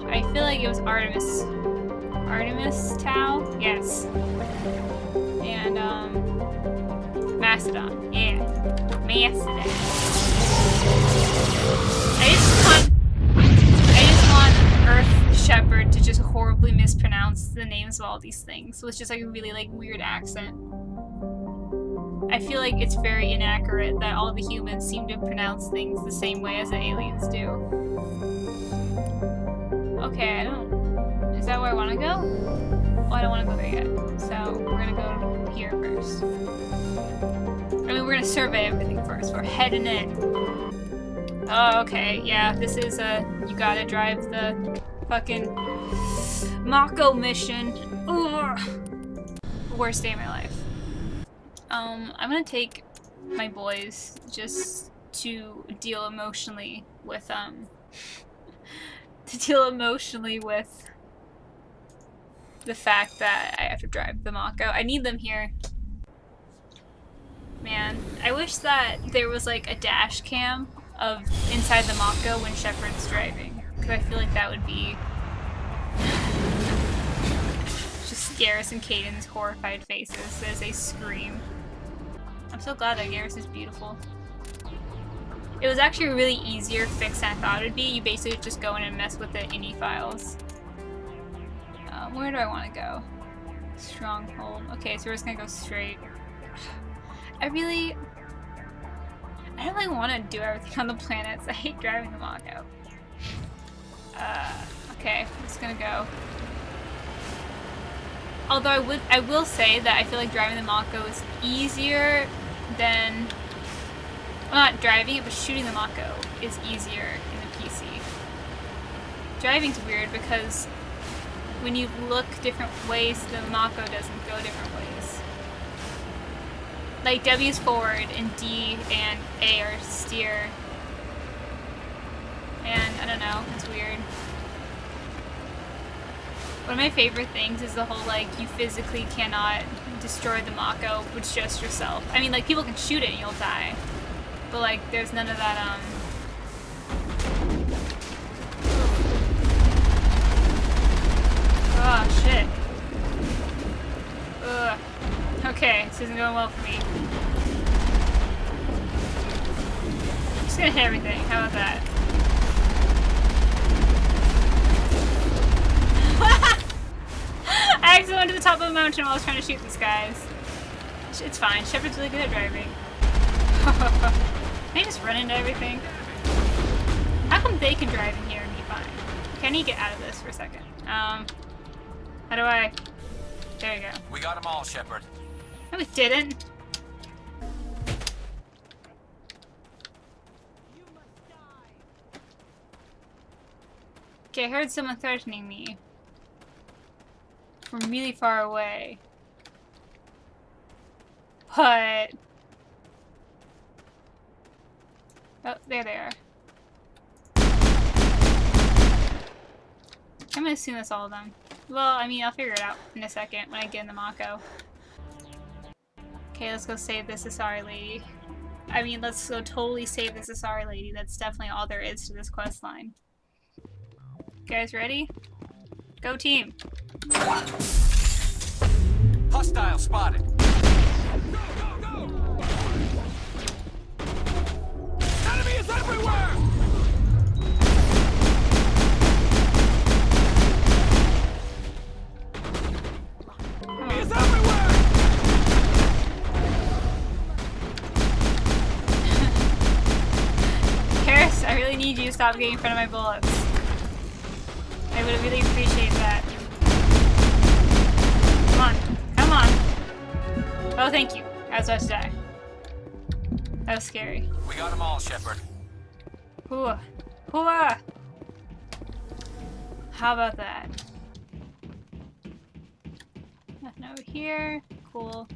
I feel like it was Artemis. Artemis Tau? Yes. And, Mastodon. Yeah. Mastodon. I just want Earth Shepard to just horribly mispronounce the names of all these things with just like a really like weird accent. I feel like it's very inaccurate that all the humans seem to pronounce things the same way as the aliens do. Okay, I don't... Is that where I want to go? Well, I don't want to go there yet. So, we're gonna go here first. I mean, we're gonna survey everything first. We're heading in. Oh, okay. Yeah, this is you gotta drive the fucking Mako mission. Ugh. Worst day of my life. I'm gonna take my boys just to deal emotionally with, the fact that I have to drive the Mako. I need them here. Man, I wish that there was like a dash cam of inside the Mako when Shepard's driving. Because I feel like that would be just Garrus and Kaidan's horrified faces as they scream. I'm so glad that Garrus is beautiful. It was actually a really easier fix than I thought it would be. You basically just go in and mess with the ini files. Where do I want to go? Stronghold. Okay, so we're just gonna go straight. I don't really want to do everything on the planets. I hate driving the Mako. Okay, I'm just gonna go. Although I will say that I feel like driving the Mako is easier than, well, not driving it, but shooting the Mako is easier in the PC. Driving's weird because when you look different ways, the Mako doesn't go different ways. Like W is forward and D and A are steer. And I don't know, it's weird. One of my favorite things is the whole, like, you physically cannot destroy the Mako with just yourself. I mean, like, people can shoot it and you'll die. But, like, there's none of that, Oh, shit. Ugh. Okay, this isn't going well for me. I'm just gonna hit everything. How about that? I accidentally went to the top of a mountain while I was trying to shoot these guys. It's fine. Shepard's really good at driving. Can I just run into everything? How come they can drive in here and be fine? Okay, I need to get out of this for a second. How do I... There you go. We got them all, Shepard. No, we didn't. Okay, I heard someone threatening me. From really far away. But... Oh, there they are. I'm gonna assume that's all of them. Well, I mean, I'll figure it out in a second when I get in the Mako. Okay, let's go save this Asari lady. I mean, let's go totally save this Asari lady. That's definitely all there is to this quest line. Guys ready? Go team! Hostile spotted. Go, go, go! Enemy is everywhere! Enemy is everywhere! Garrus, I really need you to stop getting in front of my bullets. I would really appreciate that. Come on. Come on. Oh, thank you. I was about to die. That was scary. We got them all, Shepard. Hooah. Hooah! How about that? Nothing over here. Cool.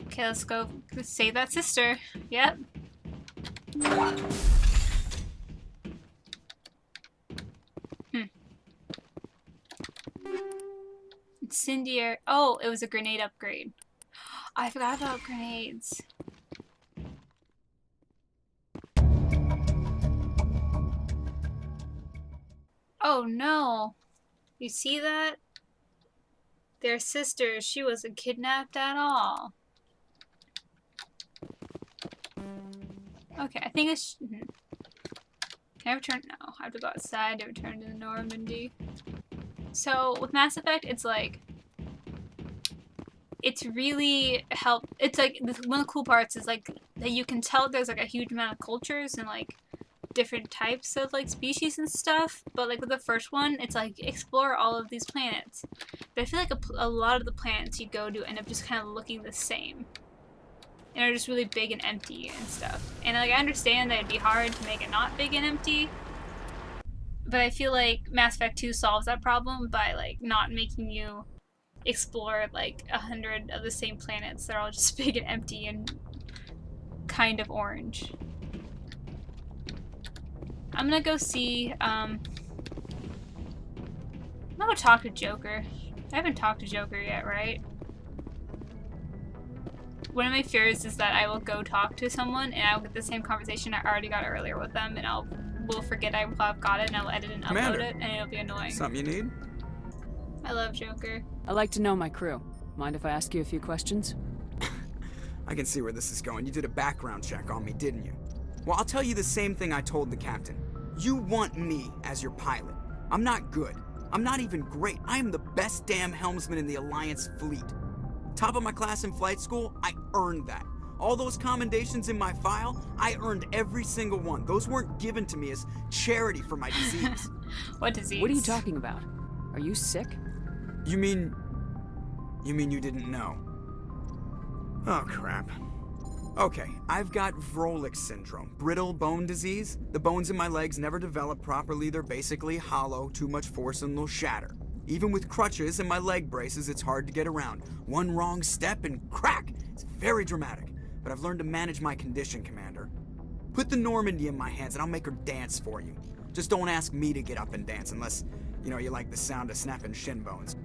Okay, let's go save that sister. Yep. Incendiary. Oh, it was a grenade upgrade. I forgot about grenades. Oh no. You see that? Their sister, she wasn't kidnapped at all. Okay, I think it's... Can I return? No, I have to go outside to return to the Normandy. So, with Mass Effect, it's like... It's really it's like, one of the cool parts is like, that you can tell there's like a huge amount of cultures and like, different types of like species and stuff, but like with the first one, it's like explore all of these planets. But I feel like a lot of the planets you go to end up just kind of looking the same, and are just really big and empty and stuff. And like I understand that it'd be hard to make it not big and empty, but I feel like Mass Effect 2 solves that problem by like not making you explore like 100 of the same planets. They're all just big and empty and kind of orange. I'm gonna go see, I'm gonna go talk to Joker. I haven't talked to Joker yet, right? One of my fears is that I will go talk to someone and I'll get the same conversation I already got earlier with them, and will forget I've got it, and I'll edit and upload it, and it'll be annoying. Something you need? I love Joker. I like to know my crew. Mind if I ask you a few questions? I can see where this is going. You did a background check on me, didn't you? Well, I'll tell you the same thing I told the captain. You want me as your pilot. I'm not good. I'm not even great. I am the best damn helmsman in the Alliance fleet. Top of my class in flight school, I earned that. All those commendations in my file, I earned every single one. Those weren't given to me as charity for my disease. What disease? What are you talking about? Are you sick? You mean you didn't know? Oh, crap. Okay, I've got Vrolik syndrome, brittle bone disease. The bones in my legs never develop properly. They're basically hollow, too much force and they'll shatter. Even with crutches and my leg braces, it's hard to get around. One wrong step and crack! It's very dramatic, but I've learned to manage my condition, Commander. Put the Normandy in my hands and I'll make her dance for you. Just don't ask me to get up and dance unless, you like the sound of snapping shin bones.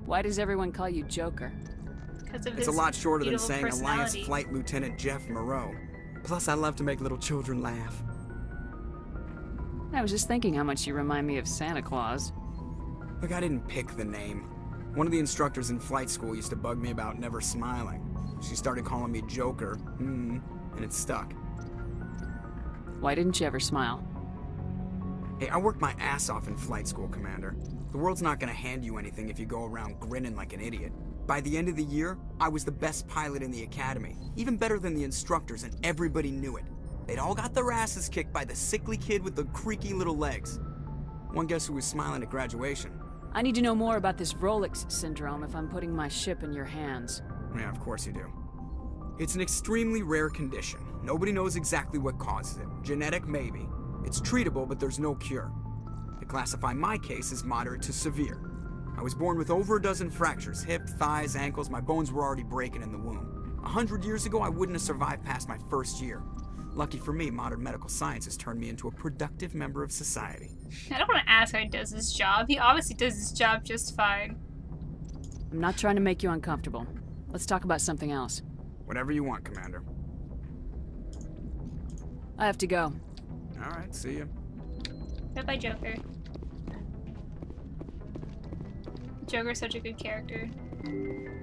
Why does everyone call you Joker? It's a lot shorter than saying Alliance Flight Lieutenant Jeff Moreau. Plus, I love to make little children laugh. I was just thinking how much you remind me of Santa Claus. Look, I didn't pick the name. One of the instructors in flight school used to bug me about never smiling. She started calling me Joker, and it stuck. Why didn't you ever smile? Hey, I worked my ass off in flight school, Commander. The world's not gonna hand you anything if you go around grinning like an idiot. By the end of the year, I was the best pilot in the academy, even better than the instructors, and everybody knew it. They'd all got their asses kicked by the sickly kid with the creaky little legs. One guess who was smiling at graduation? I need to know more about this Vrolik syndrome if I'm putting my ship in your hands. Yeah, of course you do. It's an extremely rare condition. Nobody knows exactly what causes it. Genetic, maybe. It's treatable, but there's no cure. They classify my case as moderate to severe. I was born with over a dozen fractures, hip, thighs, ankles. My bones were already breaking in the womb. 100 years ago, I wouldn't have survived past my first year. Lucky for me, modern medical science has turned me into a productive member of society. I don't want to ask how he does his job. He obviously does his job just fine. I'm not trying to make you uncomfortable. Let's talk about something else. Whatever you want, Commander. I have to go. All right, see you. Bye-bye, Joker. Joker's such a good character.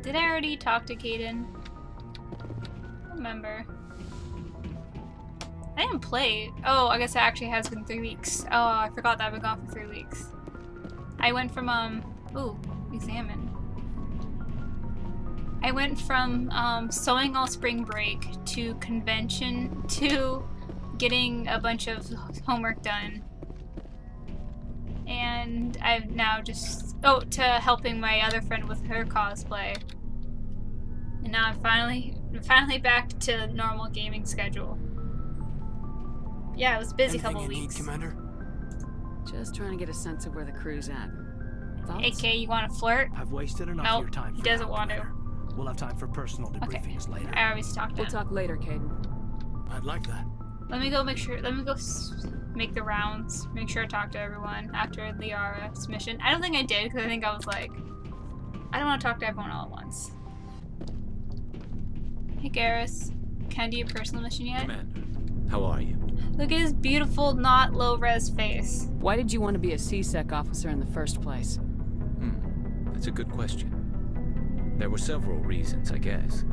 Did I already talk to Kaidan? I don't remember. I didn't play. Oh, I guess it actually has been 3 weeks. Oh, I forgot that I've been gone for 3 weeks. I went from, ooh, examine. I went from, sewing all spring break to convention to getting a bunch of homework done. And I've now just, to helping my other friend with her cosplay. And now I'm finally back to normal gaming schedule. Yeah, it was busy a couple weeks. Need, Commander? Just trying to get a sense of where the crew's at. Thoughts? AK, you want to flirt? I've wasted enough Nope, of your time. he For doesn't now, want to. Commander. We'll have time for personal debriefings later. I always talked to We'll him. talk later, Kaidan. I'd like that. Let me go make sure. Let me go make the rounds. Make sure I talk to everyone after the RS mission. I don't think I did because I think I was like, I don't want to talk to everyone all at once. Hey Garrus, can I do your personal mission yet? Commander, how are you? Look at his beautiful, not low-res face. Why did you want to be a C-Sec officer in the first place? That's a good question. There were several reasons, I guess.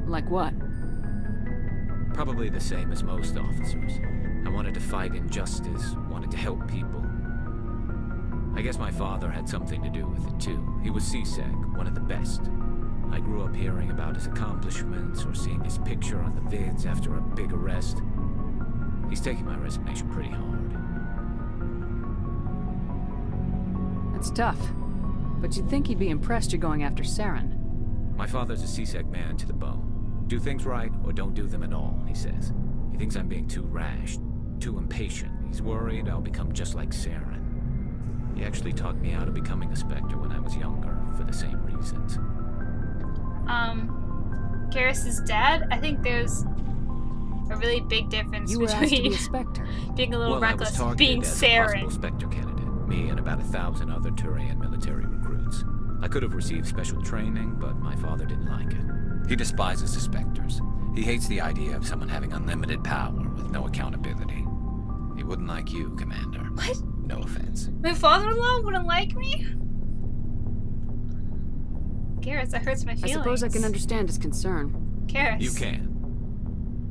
Like what? Probably the same as most officers. I wanted to fight injustice, wanted to help people. I guess my father had something to do with it too. He was C-Sec, one of the best. I grew up hearing about his accomplishments or seeing his picture on the vids after a big arrest. He's taking my resignation pretty hard. That's tough. But you'd think he'd be impressed you're going after Saren. My father's a C-Sec man to the bone. Do things right or don't do them at all, he says. He thinks I'm being too rash, too impatient. He's worried I'll become just like Saren. He actually talked me out of becoming a Spectre when I was younger, for the same reasons. Garrus's dad? I think there's a really big difference You were asked to be between a Spectre. being a little Well, I was reckless and targeted being as a possible Saren. Spectre candidate. Me and about 1,000 other Turian military recruits. I could have received special training, but my father didn't like it. He despises the Spectres. He hates the idea of someone having unlimited power with no accountability. He wouldn't like you, Commander. What? No offense. My father-in-law wouldn't like me? Garrus, that hurts my feelings. I suppose I can understand his concern. Garrus. You can.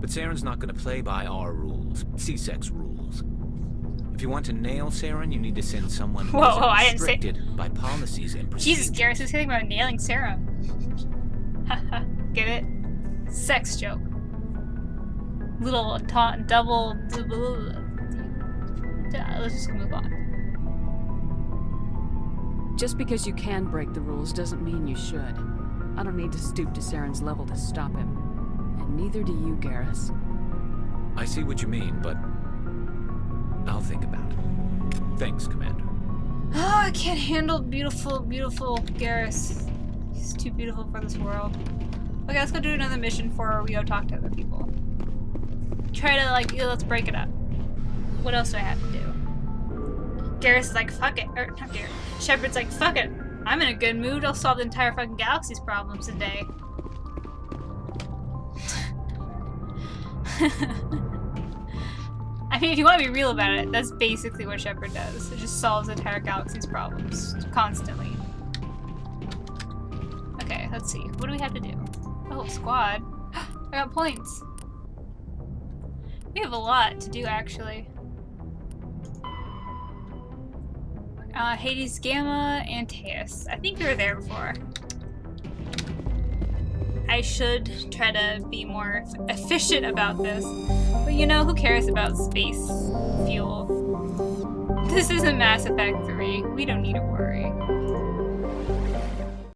But Saren's not going to play by our rules, C-Sec's rules. If you want to nail Saren, you need to send someone who Whoa, I isn't didn't say- restricted by policies and procedures. Jesus, Garrus is thinking about nailing Sarah. Haha, get it? Sex joke. Little double. Let's just move on. Just because you can break the rules doesn't mean you should. I don't need to stoop to Saren's level to stop him. And neither do you, Garrus. I see what you mean, but I'll think about it. Thanks, Commander. Oh, I can't handle beautiful Garrus. He's too beautiful for this world. Okay, let's go do another mission before we go talk to other people. Try to, like, let's break it up. What else do I have to do? Garrus is like, fuck it. Or, not Garrus. Shepard's like, fuck it. I'm in a good mood. I'll solve the entire fucking galaxy's problems today. I mean, if you want to be real about it, that's basically what Shepard does. It just solves the entire galaxy's problems constantly. Okay, let's see. What do we have to do? Oh, squad. I got points. We have a lot to do, actually. Hades, Gamma, and Teus. I think we were there before. I should try to be more efficient about this. But you know, who cares about space fuel? This isn't Mass Effect 3. We don't need to worry.